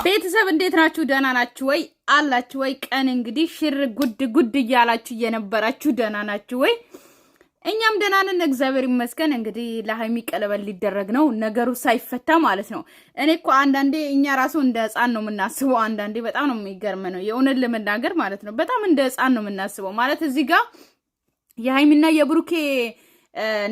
ቤተሰብ እንዴት ናችሁ? ደህና ናችሁ ወይ? አላችሁ ወይ? ቀን እንግዲህ ሽር ጉድ እያላችሁ እየነበራችሁ ደህና ናችሁ ወይ? እኛም ደህና ነን እግዚአብሔር ይመስገን። እንግዲህ ለሃይሚ ቀለበት ሊደረግ ነው ነገሩ ሳይፈታ ማለት ነው። እኔ እኮ አንዳንዴ እኛ ራሱ እንደ ህፃን ነው የምናስበው። አንዳንዴ በጣም ነው የሚገርመው የእውነት ለመናገር ማለት ነው። በጣም እንደ ህፃን ነው የምናስበው ማለት እዚህ ጋር የሃይሚና የብሩኬ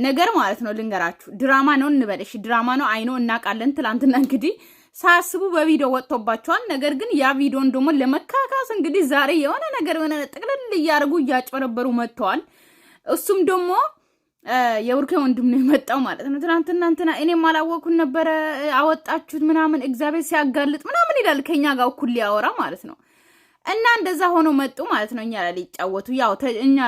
ነገር ማለት ነው። ልንገራችሁ ድራማ ነው እንበለሽ፣ ድራማ ነው አይኖ እናቃለን። ትላንትና እንግዲህ ሳያስቡ በቪዲዮ ወጥቶባቸዋል። ነገር ግን ያ ቪዲዮን ደግሞ ለመካካስ እንግዲህ ዛሬ የሆነ ነገር ሆነ ጥቅልል እያደረጉ እያጭበረበሩ መጥተዋል። እሱም ደግሞ የብሩኬ ወንድም ነው የመጣው ማለት ነው። ትናንትና እንትና እኔም አላወኩን ነበረ አወጣችሁት ምናምን እግዚአብሔር ሲያጋልጥ ምናምን ይላል ከኛ ጋር እኩል ሊያወራ ማለት ነው። እና እንደዛ ሆኖ መጡ ማለት ነው። እኛ ላይ ሊጫወቱ ያው እኛ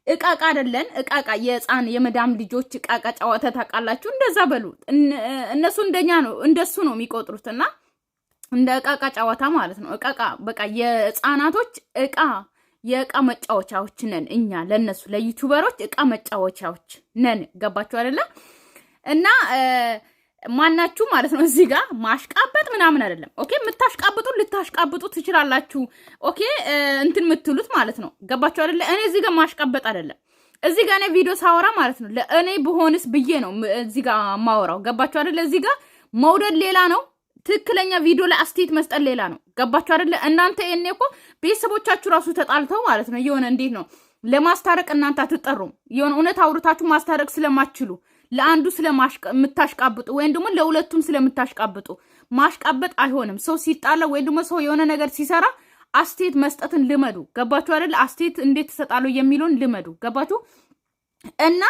እቃቃ አይደለን እቃቃ የህፃን የመዳም ልጆች እቃቃ ጫወታ ታውቃላችሁ። እንደዛ በሉ እነሱ እንደኛ ነው እንደሱ ነው የሚቆጥሩትና እንደ እቃቃ ጫወታ ማለት ነው። እቃቃ በቃ የህፃናቶች እቃ የእቃ መጫወቻዎች ነን እኛ ለነሱ ለዩቲዩበሮች እቃ መጫወቻዎች ነን። ገባችሁ አይደለ? እና ማናችሁ ማለት ነው እዚህ ጋር ማሽቃበጥ ምናምን አይደለም። ኦኬ የምታሽቃብጡ ልታሽቃብጡ ትችላላችሁ። ኦኬ እንትን የምትሉት ማለት ነው። ገባችሁ አይደለ? እኔ እዚህ ጋር ማሽቃበጥ አይደለም። እዚህ ጋር እኔ ቪዲዮ ሳወራ ማለት ነው ለእኔ በሆንስ ብዬ ነው እዚህ ጋር ማወራው። ገባችሁ አይደለ? እዚህ ጋር መውደድ ሌላ ነው፣ ትክክለኛ ቪዲዮ ላይ አስተያየት መስጠት ሌላ ነው። ገባችሁ አይደለ? እናንተ እኔ እኮ ቤተሰቦቻችሁ ራሱ ተጣልተው ማለት ነው የሆነ እንዴት ነው ለማስታረቅ እናንተ አትጠሩም። የሆነ እውነት አውርታችሁ ማስታረቅ ስለማትችሉ ለአንዱ ስለምታሽቃብጡ ወይም ደግሞ ለሁለቱም ስለምታሽቃብጡ ማሽቃበጥ አይሆንም። ሰው ሲጣላ ወይም ደግሞ ሰው የሆነ ነገር ሲሰራ አስተያየት መስጠትን ልመዱ። ገባችሁ አይደል? አስተያየት እንዴት ተሰጣሉ የሚለውን ልመዱ። ገባችሁ? እና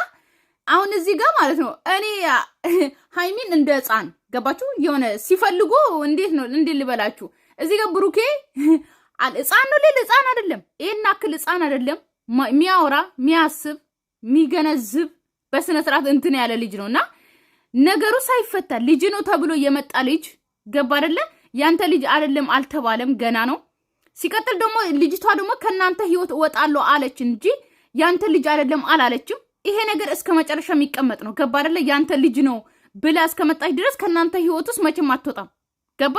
አሁን እዚህ ጋር ማለት ነው እኔ ሃይሚን እንደ ህፃን ገባችሁ የሆነ ሲፈልጉ እንዴት ነው እንዴት ልበላችሁ እዚህ ጋር ብሩኬ ህፃን ነው ሌላ ህፃን አይደለም። ይሄን አክል ህፃን አይደለም። ሚያወራ ሚያስብ ሚገነዝብ በስነ ስርዓት እንትን ያለ ልጅ ነውና ነገሩ ሳይፈታ ልጅ ነው ተብሎ የመጣ ልጅ ገባ አይደለ? ያንተ ልጅ አይደለም አልተባለም ገና ነው። ሲቀጥል ደግሞ ልጅቷ ደግሞ ከናንተ ህይወት እወጣለሁ አለች እንጂ ያንተ ልጅ አይደለም አላለችም። ይሄ ነገር እስከ መጨረሻ የሚቀመጥ ነው። ገባ አይደለ? ያንተ ልጅ ነው ብላ እስከመጣች ድረስ ከናንተ ህይወት ውስጥ መቼም አትወጣም። ገባ?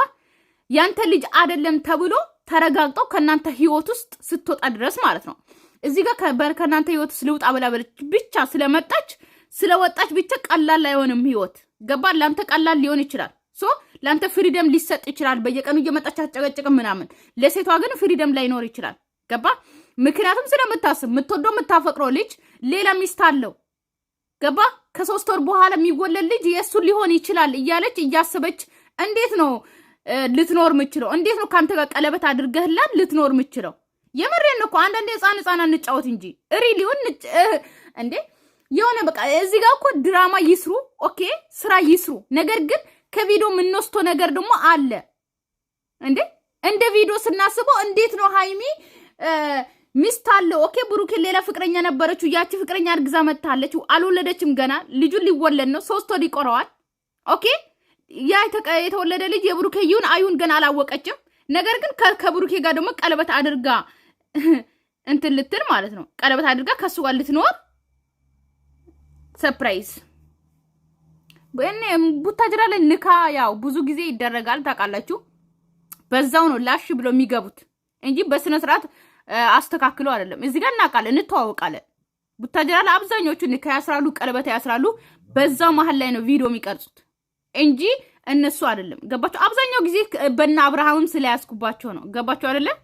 ያንተ ልጅ አይደለም ተብሎ ተረጋግጠው ከናንተ ህይወት ውስጥ ስትወጣ ድረስ ማለት ነው። እዚህ ጋር ከናንተ ህይወት ውስጥ ልውጣ ብላ ብቻ ስለመጣች ስለወጣች ብቻ ቀላል አይሆንም ህይወት። ገባ? ላንተ ቀላል ሊሆን ይችላል። ሶ ላንተ ፍሪደም ሊሰጥ ይችላል። በየቀኑ እየመጣች አጨቀጨቅም ምናምን። ለሴቷ ግን ፍሪደም ላይኖር ይችላል። ገባ? ምክንያቱም ስለምታስብ የምትወደው የምታፈቅረው ልጅ ሌላ ሚስት አለው። ገባ? ከ3 ወር በኋላ የሚወለድ ልጅ የእሱ ሊሆን ይችላል እያለች እያሰበች እንዴት ነው ልትኖር ምችለው? እንዴት ነው ካንተ ጋር ቀለበት አድርገህላት ልትኖር ምችለው? የምሬን እኮ አንዳንዴ ህፃን እንጫወት እንጂ ሪሊውን እንዴ የሆነ በቃ እዚህ ጋር እኮ ድራማ ይስሩ፣ ኦኬ ስራ ይስሩ። ነገር ግን ከቪዲዮ የምንወስቶ ነገር ደግሞ አለ እንዴ። እንደ ቪዲዮ ስናስበው እንዴት ነው ሃይሚ ሚስት አለው። ኦኬ ብሩኬ ሌላ ፍቅረኛ ነበረችው። ያቺ ፍቅረኛ አርግዛ መታለች። አልወለደችም ገና። ልጁን ሊወለድ ነው። 3 ወር ይቆረዋል። ኦኬ ያ የተወለደ ልጅ የብሩኬ ይሁን አይሁን ገና አላወቀችም። ነገር ግን ከብሩኬ ጋር ደግሞ ቀለበት አድርጋ እንትን ልትል ማለት ነው። ቀለበት አድርጋ ከሱ ጋር ልትኖር ሰርፕራይዝ ወይኔ ቡታጅራ ላይ ንካ ያው ብዙ ጊዜ ይደረጋል ታውቃላችሁ። በዛው ነው ላሽ ብሎ የሚገቡት እንጂ በስነ ስርዓት አስተካክሎ አይደለም። እዚህ ጋር እናውቃለን እንተዋወቃለን። ቡታጅራ ላይ አብዛኞቹ ንካ ያስራሉ፣ ቀለበት ያስራሉ። በዛው መሀል ላይ ነው ቪዲዮ የሚቀርጹት እንጂ እነሱ አይደለም። ገባችሁ? አብዛኛው ጊዜ በእነ አብርሃምም ስለያዝኩባቸው ነው። ገባችሁ አይደለም?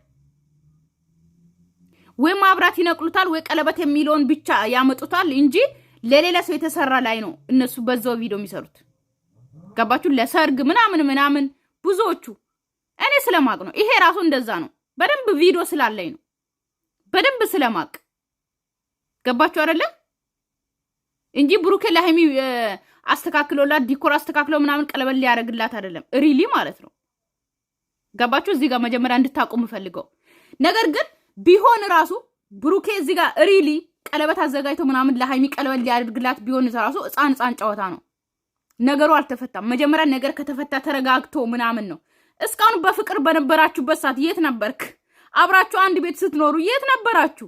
ወይ ማብራት ይነቅሉታል ወይ ቀለበት የሚለውን ብቻ ያመጡታል እንጂ ለሌላ ሰው የተሰራ ላይ ነው እነሱ በዛው ቪዲዮ የሚሰሩት። ገባችሁ? ለሰርግ ምናምን ብዙዎቹ እኔ ስለማቅ ነው። ይሄ ራሱ እንደዛ ነው። በደንብ ቪዲዮ ስላለኝ ነው። በደንብ ስለማቅ ገባችሁ አይደለም? እንጂ ብሩኬ ለሃይሚ አስተካክሎላት ዲኮር አስተካክሎ ምናምን ቀለበት ሊያደርግላት አይደለም ሪሊ ማለት ነው። ገባችሁ? እዚህ ጋር መጀመሪያ እንድታቁ የምፈልገው ነገር ግን ቢሆን ራሱ ብሩኬ እዚህ ጋር ሪሊ ቀለበት አዘጋጅቶ ምናምን ለሃይሚ ቀለበት ሊያደርግላት ቢሆን ራሱ ህፃን ጨዋታ ነው። ነገሩ አልተፈታም። መጀመሪያ ነገር ከተፈታ ተረጋግቶ ምናምን ነው። እስካሁን በፍቅር በነበራችሁበት ሰዓት የት ነበርክ? አብራችሁ አንድ ቤት ስትኖሩ የት ነበራችሁ?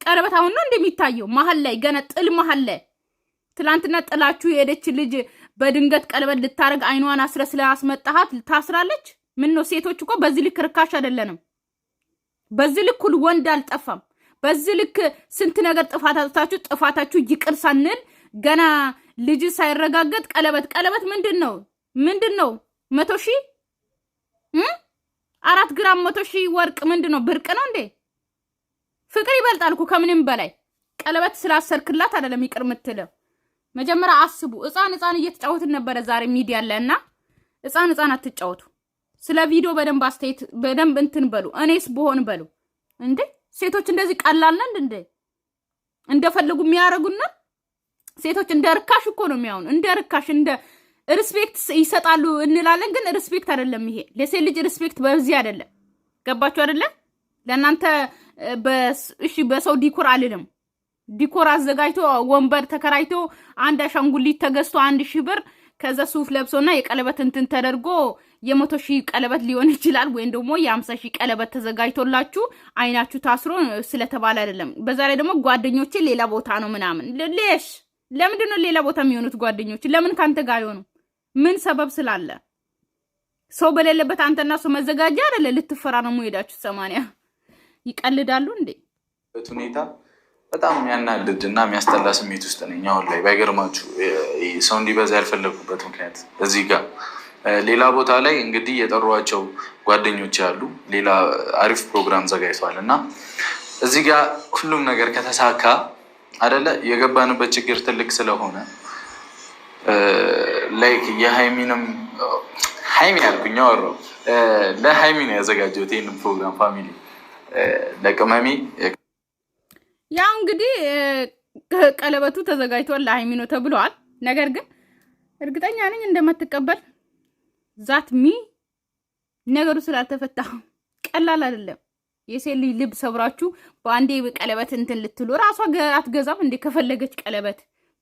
ቀለበት አሁን ነው እንደሚታየው መሀል ላይ ገና ጥል መሀል ላይ ትላንትና ጥላችሁ የሄደች ልጅ በድንገት ቀለበት ልታረግ አይኗን አስረ ስላስመጣሃት ታስራለች? ምን ነው ሴቶች እኮ በዚህ ልክ ርካሽ አይደለንም። በዚህ ልክ ወንድ አልጠፋም። በዚህ ልክ ስንት ነገር ጥፋታችሁ ይቅር ሳንል ገና ልጅ ሳይረጋገጥ ቀለበት ምንድነው 100,000 4 ግራም 100,000 ወርቅ ምንድነው ብርቅ ነው እንዴ? ፍቅር ይበልጣል እኮ ከምንም በላይ። ቀለበት ስላሰርክላት አይደለም ይቅር ምትለው። መጀመሪያ አስቡ። ህፃን እየተጫወትን ነበር ዛሬ ሚዲያ ላይና ህፃን አትጫወቱ። ስለ ቪዲዮ በደንብ አስተያየት በደንብ እንትን በሉ። እኔስ በሆን በሉ እንዴ። ሴቶች እንደዚህ ቀላል ነን እንዴ? እንደፈለጉ የሚያረጉና ሴቶች እንደ ርካሽ እኮ ነው የሚያዩን። እንደ ርካሽ እንደ ሪስፔክት ይሰጣሉ እንላለን፣ ግን ሪስፔክት አይደለም ይሄ። ለሴት ልጅ ሪስፔክት በዚህ አይደለም። ገባችሁ አይደለ? ለእናንተ እሺ በሰው ዲኮር አልልም። ዲኮር አዘጋጅቶ ወንበር ተከራይቶ አንድ አሻንጉሊት ተገዝቶ 1,000 ብር ከዛ ሱፍ ለብሶና የቀለበት እንትን ተደርጎ የ100,000 ቀለበት ሊሆን ይችላል፣ ወይም ደግሞ የ50,000 ቀለበት ተዘጋጅቶላችሁ አይናችሁ ታስሮ ስለተባለ አይደለም። በዛ ላይ ደግሞ ጓደኞቼ ሌላ ቦታ ነው ምናምን። ለምንድን ነው ሌላ ቦታ የሚሆኑት ጓደኞች? ለምን ካንተ ጋር ይሆኑ? ምን ሰበብ ስላለ? ሰው በሌለበት አንተና ሰው መዘጋጃ አይደለ? ልትፈራረሙ ሄዳችሁ 80 ይቀልዳሉ እንዴ? በሁኔታ በጣም የሚያናድድና የሚያስጠላ ስሜት ውስጥ ነኝ አሁን ላይ። ባይገርማችሁ ሰው እንዲበዛ ያልፈለጉበት ምክንያት እዚህ ጋር ሌላ ቦታ ላይ እንግዲህ የጠሯቸው ጓደኞች ያሉ ሌላ አሪፍ ፕሮግራም ዘጋጅተዋል እና እዚህ ጋር ሁሉም ነገር ከተሳካ አይደለ የገባንበት ችግር ትልቅ ስለሆነ ላይክ የሃይሚንም ሃይሚ ያልኩኝ አወራው ለሃይሚ ነው ያዘጋጀሁት ይሄንን ፕሮግራም ፋሚሊ ለቅመሚ ያው እንግዲህ ቀለበቱ ተዘጋጅቷል ለሃይሚ ነው ተብሏል። ነገር ግን እርግጠኛ ነኝ እንደማትቀበል ዛት ነገሩ ስላልተፈታ ቀላል አይደለም። የሴት ልጅ ልብ ሰብራችሁ በአንዴ ቀለበት እንትን ልትሉ ራሷ አትገዛም እንዴ? ከፈለገች ቀለበት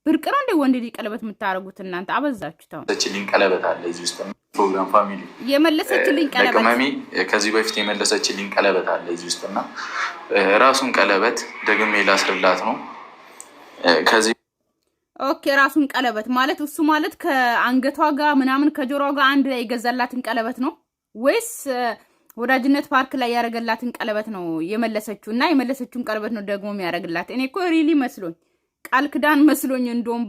ብርቅ ነው እንዴ? ወንድ ልጅ ቀለበት የምታረጉት እናንተ አበዛችሁ። ታው ሰችልኝ ቀለበት አለ እዚህ ውስጥ ፕሮግራም ፋሚሊ የመለሰችልኝ ቀለበት ለቅመሚ ከዚህ በፊት የመለሰችልኝ ቀለበት አለ እዚህ ውስጥና ራሱን ቀለበት ደግሜ ላስርላት ነው ከዚህ ኦኬ። ራሱን ቀለበት ማለት እሱ ማለት ከአንገቷ ጋር ምናምን ከጆሮዋ ጋር አንድ ላይ የገዛላትን ቀለበት ነው ወይስ ወዳጅነት ፓርክ ላይ ያረጋላትን ቀለበት ነው የመለሰችው? እና የመለሰችውን ቀለበት ነው ደግሞ የሚያረግላት? እኔ እኮ ሪሊ መስሎኝ ቃል ክዳን መስሎኝ እንደውም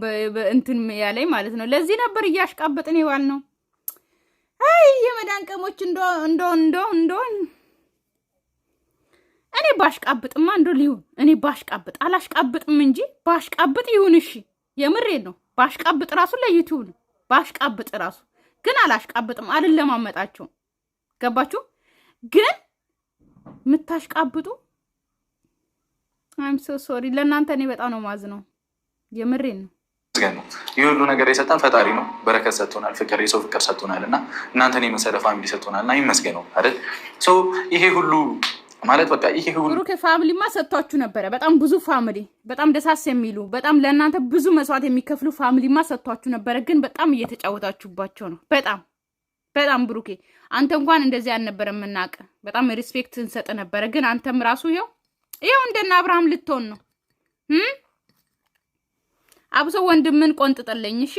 እንትን ያለኝ ማለት ነው። ለዚህ ነበር እያሽቃበጥን ይዋል ነው። አይ የመዳን ቀሞች እንዶ እኔ ባሽቃብጥማ እንዶ ሊሆን እኔ ባሽቃብጥ አላሽቃብጥም እንጂ ባሽቃብጥ ይሁን። እሺ የምሬን ነው። ባሽቃብጥ ራሱ ለዩቲዩብ ነው። ባሽቃብጥ ራሱ ግን አላሽቃብጥም። አልለማመጣቸው ገባችሁ? ግን ምታሽቃብጡ አይም ሶ ሶሪ ለእናንተ እኔ በጣም ነው ማዝነው። የምሬን ነው። ይህ ሁሉ ነገር የሰጠን ፈጣሪ ነው። በረከት ሰጥቶናል፣ ፍቅር የሰው ፍቅር ሰጥቶናል እና እናንተን የመሰለ ፋሚሊ ሰጥቶናል እና ይመስገነው አይደል? ይሄ ሁሉ ማለት በቃ ይሄ ሁሉ ብሩክ ፋሚሊማ ሰጥቷችሁ ነበረ። በጣም ብዙ ፋሚሊ በጣም ደሳስ የሚሉ በጣም ለእናንተ ብዙ መስዋዕት የሚከፍሉ ፋሚሊማ ሰጥቷችሁ ነበረ። ግን በጣም እየተጫወታችሁባቸው ነው። በጣም ብሩኬ አንተ እንኳን እንደዚህ አልነበረም የምናውቅ። በጣም ሪስፔክት እንሰጥ ነበረ። ግን አንተም ራሱ ይኸው እንደና አብርሃም ልትሆን ነው። አብሶ ወንድምን ቆንጥጥልኝ። እሺ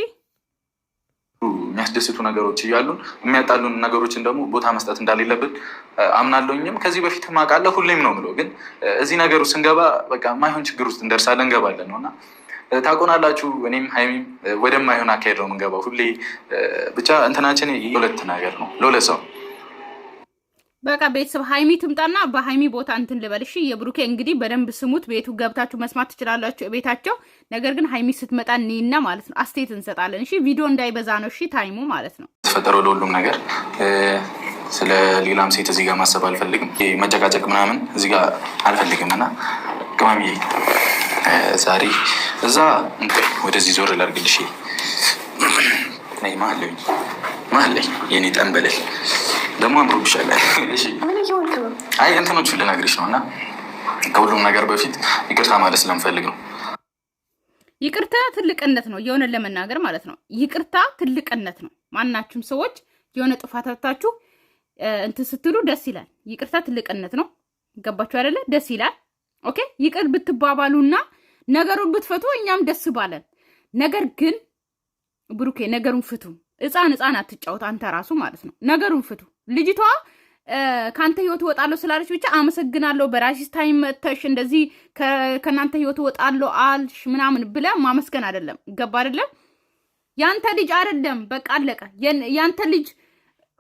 የሚያስደስቱ ነገሮች እያሉን የሚያጣሉን ነገሮችን ደግሞ ቦታ መስጠት እንዳሌለብን አምናለሁኝም። ከዚህ በፊት ማውቃለሁ፣ ሁሌም ነው የምለው። ግን እዚህ ነገር ውስጥ ስንገባ በቃ ማይሆን ችግር ውስጥ እንደርሳለን፣ እንገባለን ነው እና ታውቁናላችሁ። እኔም ሀይሚም ወደማይሆን አካሄድ ነው የምንገባው ሁሌ። ብቻ እንትናችን የሁለት ነገር ነው ለሁለት ሰው። በቃ ቤተሰብ ሀይሚ ትምጣና በሀይሚ ቦታ እንትን ልበል። እሺ የብሩኬ እንግዲህ በደንብ ስሙት። ቤቱ ገብታችሁ መስማት ትችላላችሁ ቤታቸው። ነገር ግን ሀይሚ ስትመጣ እኔና ማለት ነው አስቴት እንሰጣለን። እሺ ቪዲዮ እንዳይበዛ ነው እሺ ታይሙ ማለት ነው። ተፈጠረው ለሁሉም ነገር ስለ ሌላም ሴት እዚህ ጋር ማሰብ አልፈልግም። መጨቃጨቅ ምናምን እዚህ ጋር አልፈልግም እና ቅመምዬ ዛሬ እዛ ወደዚህ ዞር ላርግልሽ ማለኝ የኔ ጠንበለል ደግሞ አምሮብሻል። አይ እንትኖቹን ልነግርሽ ነው እና ከሁሉም ነገር በፊት ይቅርታ ማለት ስለምፈልግ ነው። ይቅርታ ትልቅነት ነው፣ የሆነ ለመናገር ማለት ነው። ይቅርታ ትልቅነት ነው። ማናችሁም ሰዎች የሆነ ጥፋታችሁ እንትን ስትሉ ደስ ይላል። ይቅርታ ትልቅነት ነው። ገባችሁ አይደለ? ደስ ይላል። ኦኬ ይቅር ብትባባሉና ነገሩን ብትፈቱ እኛም ደስ ባለን። ነገር ግን ብሩኬ ነገሩን ፍቱ። ህፃን አትጫወት አንተ ራሱ ማለት ነው። ነገሩን ፍቱ። ልጅቷ ካንተ ህይወት ወጣለሁ ስላለች ብቻ አመሰግናለሁ በራስሽ ታይም መተሽ እንደዚህ ከናንተ ህይወት ወጣለሁ አልሽ ምናምን ብለ ማመስገን አይደለም። ገባ አይደለም? ያንተ ልጅ አይደለም። በቃ አለቀ። ያንተ ልጅ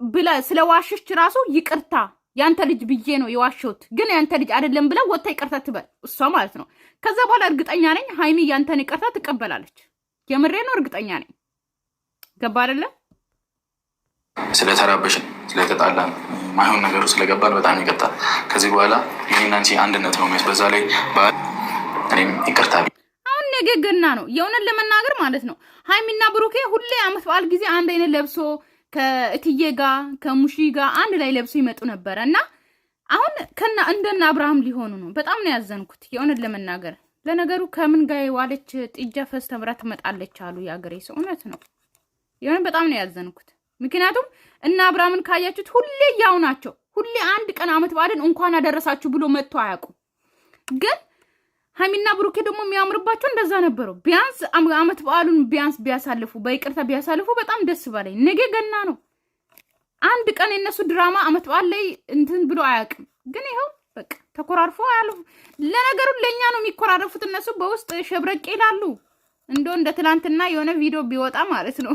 ብለ ስለዋሽሽ ራሱ ይቅርታ ያንተ ልጅ ብዬ ነው የዋሸሁት፣ ግን ያንተ ልጅ አይደለም ብለ ወጣ ይቅርታ ትበል እሷ ማለት ነው። ከዛ በኋላ እርግጠኛ ነኝ ሃይሚ ያንተን ይቅርታ ትቀበላለች። የምሬ ነው፣ እርግጠኛ ነኝ። ገባ አይደለም? ስለተራበሽን ስለተጣላን ማይሆን ነገሩ ስለገባን በጣም ይቀጣል። ከዚህ በኋላ ይሄን አንቺ አንድነት ነው በዛ ላይ እኔም ይቅርታ። አሁን ነገ ገና ነው። የእውነት ለመናገር ማለት ነው ሃይሚና ብሩኬ ሁሌ አመት በዓል ጊዜ አንድ አይነት ለብሶ ከእትዬ ጋር ከሙሺ ጋር አንድ ላይ ለብሶ ይመጡ ነበረ እና አሁን እንደና አብርሃም ሊሆኑ ነው። በጣም ነው ያዘንኩት የእውነት ለመናገር። ለነገሩ ከምን ጋር የዋለች ጥጃ ፈስ ተምራ ትመጣለች አሉ የአገሬ ሰው። እውነት ነው። የእውነት በጣም ነው ያዘንኩት። ምክንያቱም እና አብርሃምን ካያችሁት ሁሌ ያው ናቸው። ሁሌ አንድ ቀን አመት በዓልን እንኳን አደረሳችሁ ብሎ መጥቶ አያውቁም። ግን ሃይሚና ብሩኬ ደግሞ የሚያምርባቸው እንደዛ ነበሩ። ቢያንስ አመት በዓሉን ቢያንስ ቢያሳልፉ በይቅርታ ቢያሳልፉ በጣም ደስ ባለኝ። ነገ ገና ነው። አንድ ቀን የነሱ ድራማ አመት በዓል ላይ እንትን ብሎ አያውቅም። ግን ይኸው በቃ ተኮራርፎ አያልፉ። ለነገሩ ለኛ ነው የሚኮራረፉት። እነሱ በውስጥ ሸብረቅ ይላሉ። እንደ ትላንትና የሆነ ቪዲዮ ቢወጣ ማለት ነው።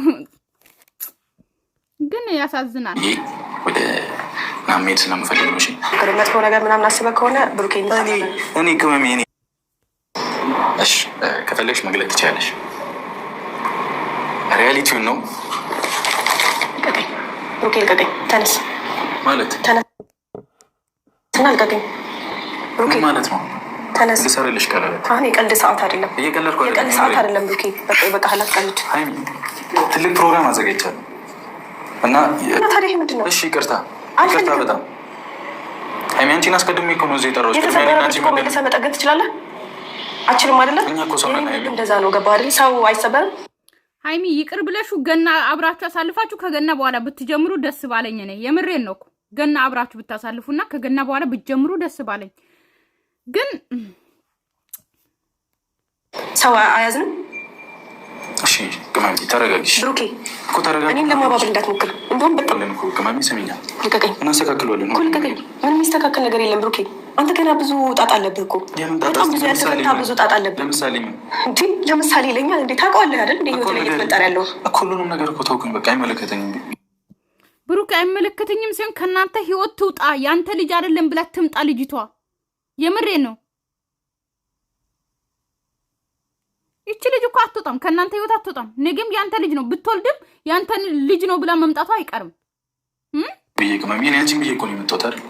ግን ያሳዝናል። ወደ ናሜድ ስለምፈልግ ነው። እሺ መጥፎ ነገር ምናምን አስበህ ከሆነ ብሩኬ እኔ ቅመሜ እኔ እሺ ከፈለግሽ መግለጥ ትችላለሽ። ሪያሊቲውን ነው። ብሩኬ ልቀቀኝ። ተነስ ማለት ተነስ እና ልቀቀኝ። ብሩኬ ማለት ነው። ተነስ ልሰርልሽ ቀለበት። አሁን የቀልድ ሰዓት አይደለም። እየቀለድኩ አይደለም። የቀልድ ሰዓት አይደለም ብሩኬ። በቃ ሀላፍ ቀልድ። ሃይሚ ትልቅ ፕሮግራም አዘጋጅቻለሁ እና ታዲያ ምንድን ነው? እሺ ይቅርታ በጣም ሃይሚ አንቺን አስቀድሜ እኮ ነው እዚህ የጠራሁሽ። መልሰህ መጠገን ትችላለህ። አችልም አይደለም። እኛ እኮ ሰው ነን። እንደዛ ነው። ገባህ አይደል? ሰው አይሰበርም። ሃይሚ ይቅር ብለሹ ገና አብራችሁ አሳልፋችሁ ከገና በኋላ ብትጀምሩ ደስ ባለኝ። እኔ የምሬን ነው እኮ ገና አብራችሁ ብታሳልፉና ከገና በኋላ ብትጀምሩ ደስ ባለኝ። ግን ሰው አያዝንም። እሺ ቅመሚ ተረጋጊሽ። ብሩኬ እኮ ተረጋጊ። እኔን ለማባበል እንዳትሞክር። እንደውም በጣም እኮ ቅመሚ ስሚኛል። ልቀቀኝ። እናስተካክለዋለን እኮ ልቀቀኝ። ምንም የሚስተካከል ነገር የለም ብሩኬ። አንተ ገና ብዙ ጣጣ አለብህ እኮ። በጣም ብዙ ያልተፈታ ብዙ ጣጣ አለብህ። ለምሳሌ ምን እንዴ? ለምሳሌ ይለኛል እንዴ? ታውቀዋለህ አይደል? እንዴ ህይወት ላይ እየተፈጠረ ያለው እኮ ሁሉንም ነገር እኮ ተውኩኝ። በቃ አይመለከተኝም። ብሩኬ አይመለከተኝም ሲሆን ከእናንተ ህይወት ትውጣ። ያንተ ልጅ አይደለም ብላ ትምጣ ልጅቷ። የምሬን ነው። ይቺ ልጅ እኮ አትወጣም፣ ከእናንተ ህይወት አትወጣም። ነገም ያንተ ልጅ ነው፣ ብትወልድም ያንተ ልጅ ነው ብላ መምጣቷ አይቀርም። ብዬ ቅመሚ እኔ አንቺን ብዬ እኮ ነው የመጣሁት አይደል?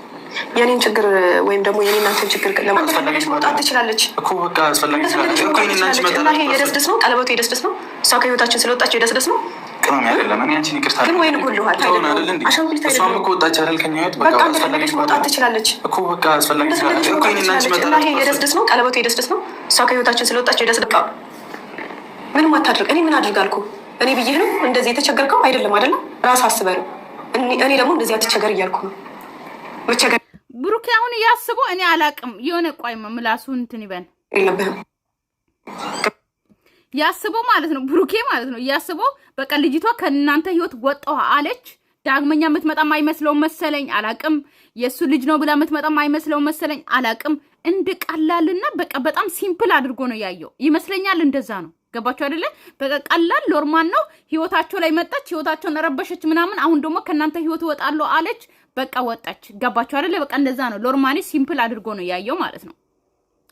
የኔን ችግር ወይም ደግሞ የኔ እናንተን ችግር ለማስፈለገች መውጣት ትችላለች እኮ። በቃ አስፈላጊ ስላለች እኮ እኔ እና አንቺ መጣላ። ይሄ የደስደስ ነው፣ ቀለበቱ የደስደስ ነው። እሷ ከህይወታችን ስለወጣች የደስደስ ነው። ቅመሚ አይደለም። እኔ አንቺን ይቅርታ ግን ወይን ጎልኋል አይደል እንዴ? እሷም እኮ ወጣች አይደል ከኛ ህይወት። በቃ አስፈላጊ መውጣት ትችላለች እኮ። በቃ አስፈላጊ ስላለች እኮ እኔ እና አንቺ መጣላ። ይሄ የደስደስ ነው፣ ቀለበቱ የደስደስ ነው። እሷ ከህይወታችን ስለወጣች የደስደስ ነው። ምንም አታድርግ። እኔ ምን አድርጋልኩ? እኔ ብዬ ነው እንደዚህ የተቸገርከው አይደለም አይደለም። ራስ አስበህ ነው። እኔ ደግሞ እንደዚህ አትቸገር እያልኩ ነው። መቸገር ብሩኬ አሁን እያስበው እኔ አላቅም። የሆነ ቆይማ ምላሱ እንትን ይበን የለብህም ያስበው ማለት ነው። ብሩኬ ማለት ነው እያስበው በቃ ልጅቷ ከእናንተ ህይወት ወጣው አለች። ዳግመኛ የምትመጣም አይመስለው መሰለኝ። አላቅም። የእሱ ልጅ ነው ብላ የምትመጣም አይመስለው መሰለኝ። አላቅም። እንደ ቀላልና በቃ በጣም ሲምፕል አድርጎ ነው ያየው ይመስለኛል። እንደዛ ነው። ገባችሁ አይደለ? በቃ ቀላል ሎርማን ነው። ህይወታቸው ላይ መጣች፣ ህይወታቸውን ረበሸች ምናምን። አሁን ደግሞ ከእናንተ ህይወት ወጣለሁ አለች። በቃ ወጣች። ገባችሁ አይደለ? በቃ እንደዛ ነው። ሎርማኒ ሲምፕል አድርጎ ነው ያየው ማለት ነው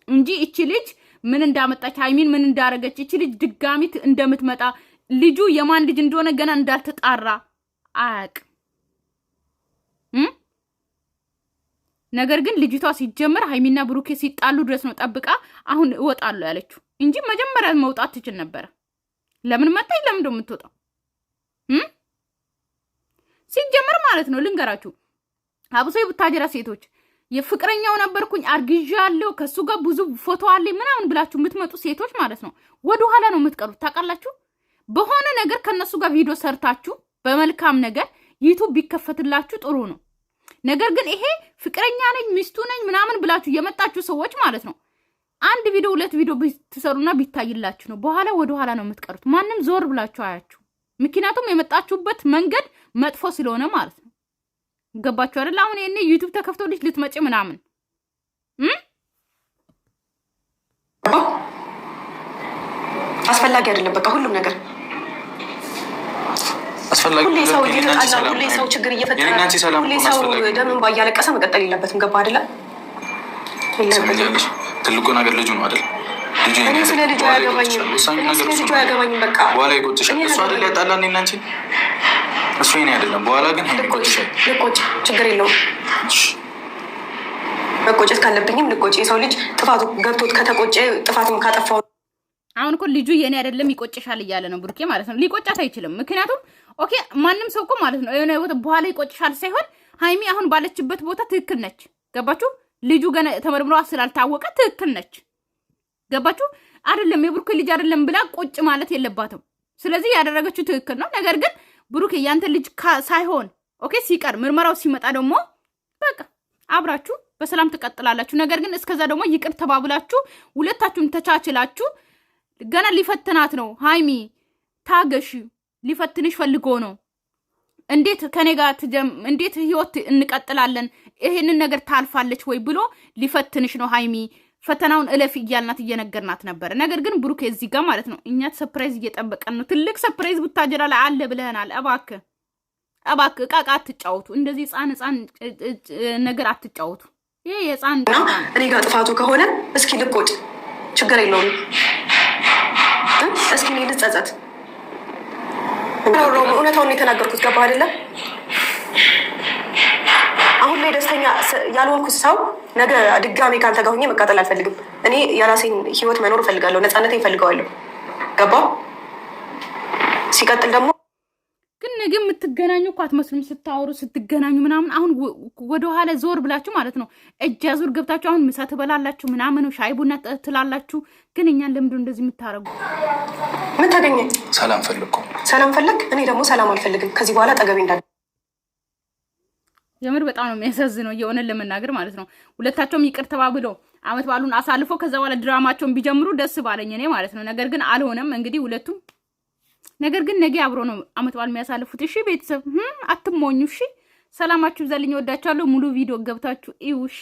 እንጂ እቺ ልጅ ምን እንዳመጣች ሃይሚን ምን እንዳረገች እቺ ልጅ ድጋሚ እንደምትመጣ ልጁ የማን ልጅ እንደሆነ ገና እንዳልተጣራ አያውቅም። ነገር ግን ልጅቷ ሲጀመር ሃይሚና ብሩኬ ሲጣሉ ድረስ ነው ጠብቃ አሁን እወጣለሁ ያለችው እንጂ መጀመሪያ መውጣት ትችል ነበር። ለምን መጣይ? ለምን ደም የምትወጣው? ሲጀመር ማለት ነው ልንገራችሁ፣ አብሶ የቡታጀራ ሴቶች የፍቅረኛው ነበርኩኝ አርግዣለሁ ከሱ ጋር ብዙ ፎቶ አለ ምናምን ብላችሁ የምትመጡ ሴቶች ማለት ነው ወደ ኋላ ነው የምትቀሩት። ታውቃላችሁ? በሆነ ነገር ከነሱ ጋር ቪዲዮ ሰርታችሁ በመልካም ነገር ዩቲዩብ ቢከፈትላችሁ ጥሩ ነው። ነገር ግን ይሄ ፍቅረኛ ነኝ ሚስቱ ነኝ ምናምን ብላችሁ የመጣችሁ ሰዎች ማለት ነው አንድ ቪዲዮ ሁለት ቪዲዮ ብትሰሩና ቢታይላችሁ ነው በኋላ ወደ ኋላ ነው የምትቀሩት። ማንም ዞር ብላችሁ አያችሁ። ምክንያቱም የመጣችሁበት መንገድ መጥፎ ስለሆነ ማለት ነው። ገባችሁ አይደል? አሁን የኔ ዩቲዩብ ተከፍቶልሽ ልትመጪ ምናምን አስፈላጊ አይደለም። በቃ ሁሉም ነገር አስፈላጊ ሁሌ ሰው እየተጣላ ሁሌ ሰው ችግር እየፈጠረ ሁሌ ሰው ደምን ባያለቀሰ መቀጠል የለበትም። ገባ አይደለ? ትልቁ ነገር ልጁ ነው አይደል? እኔ ስለ ልጁ አያገባኝም። በቃ በኋላ ይቆጭሻል። እሱ አይደል ያጣላን እኔና አንቺ፣ እሱ የኔ አይደለም። በኋላ ግን ይቆጭሻል። ልቆጭ፣ ችግር የለውም። መቆጨት ካለብኝም ልቆጭ። የሰው ልጅ ጥፋቱ ገብቶት ከተቆጨ ጥፋቱን ካጠፋው አሁን እኮ ልጁ የኔ አይደለም ይቆጭሻል እያለ ነው ብሩኬ ማለት ነው። ሊቆጫት አይችልም። ምክንያቱም ኦኬ ማንም ሰው እኮ ማለት ነው የሆነ ቦታ በኋላ ይቆጭሻል ሳይሆን ሀይሚ አሁን ባለችበት ቦታ ትክክል ነች። ገባችሁ? ልጁ ገና ተመርምሮ ስላልታወቀ ትክክል ነች። ገባችሁ? አይደለም የብሩኬ ልጅ አይደለም ብላ ቁጭ ማለት የለባትም። ስለዚህ ያደረገችው ትክክል ነው። ነገር ግን ብሩኬ ያንተ ልጅ ሳይሆን ኦኬ ሲቀር ምርመራው ሲመጣ ደግሞ በቃ አብራችሁ በሰላም ትቀጥላላችሁ። ነገር ግን እስከዛ ደግሞ ይቅር ተባብላችሁ ሁለታችሁም ተቻችላችሁ ገና ሊፈትናት ነው። ሃይሚ ታገሺ፣ ሊፈትንሽ ፈልጎ ነው። እንዴት ከኔ ጋር እንዴት ህይወት እንቀጥላለን፣ ይሄንን ነገር ታልፋለች ወይ ብሎ ሊፈትንሽ ነው። ሃይሚ ፈተናውን እለፍ እያልናት እየነገርናት ነበር። ነገር ግን ብሩኬ እዚህ ጋር ማለት ነው እኛ ሰርፕራይዝ እየጠበቀን ነው። ትልቅ ሰርፕራይዝ ቡታጀራ ላይ አለ ብለናል። እባክህ እቃቃ አትጫወቱ። እንደዚህ ህፃን ነገር አትጫወቱ። ይሄ የህፃን እኔ ጋር ጥፋቱ ከሆነ እስኪ ልቆጭ፣ ችግር የለውም። እስኪ እኔ ልጸጸት። እውነታውን የተናገርኩት ገባ አይደለም? አሁን ላይ ደስተኛ ያልሆንኩት ሰው ነገ ድጋሜ ካንተ ጋር ሆኜ መቃጠል አልፈልግም። እኔ የራሴን ህይወት መኖር እፈልጋለሁ። ነፃነቴን እፈልገዋለሁ። ገባ? ሲቀጥል ደግሞ ግን ነገ የምትገናኙ እኮ አትመስሉም። ስታወሩ ስትገናኙ ምናምን አሁን ወደኋላ ዞር ብላችሁ ማለት ነው እጅ አዙር ገብታችሁ አሁን ምሳ ትበላላችሁ ምናምን ሻይ ቡና ትላላችሁ። ግን እኛን ለምንድን እንደዚህ የምታረጉ? ምን ታገኘ? ሰላም ፈለግኩ። ሰላም ፈለግ? እኔ ደግሞ ሰላም አልፈልግም። ከዚህ በኋላ ጠገቤ እንዳለ የምር በጣም ነው የሚያሳዝነው። የሆነን ለመናገር ማለት ነው ሁለታቸውም ይቅር ተባብለው አመት ባሉን አሳልፎ ከዛ በኋላ ድራማቸውን ቢጀምሩ ደስ ባለኝ እኔ ማለት ነው። ነገር ግን አልሆነም። እንግዲህ ሁለቱም ነገር ግን ነገ አብሮ ነው አመት ባል የሚያሳልፉት። እሺ ቤተሰብ አትሞኙ። እሺ ሰላማችሁ ይብዛልኝ። ወዳችኋለሁ። ሙሉ ቪዲዮ ገብታችሁ እዩ። እሺ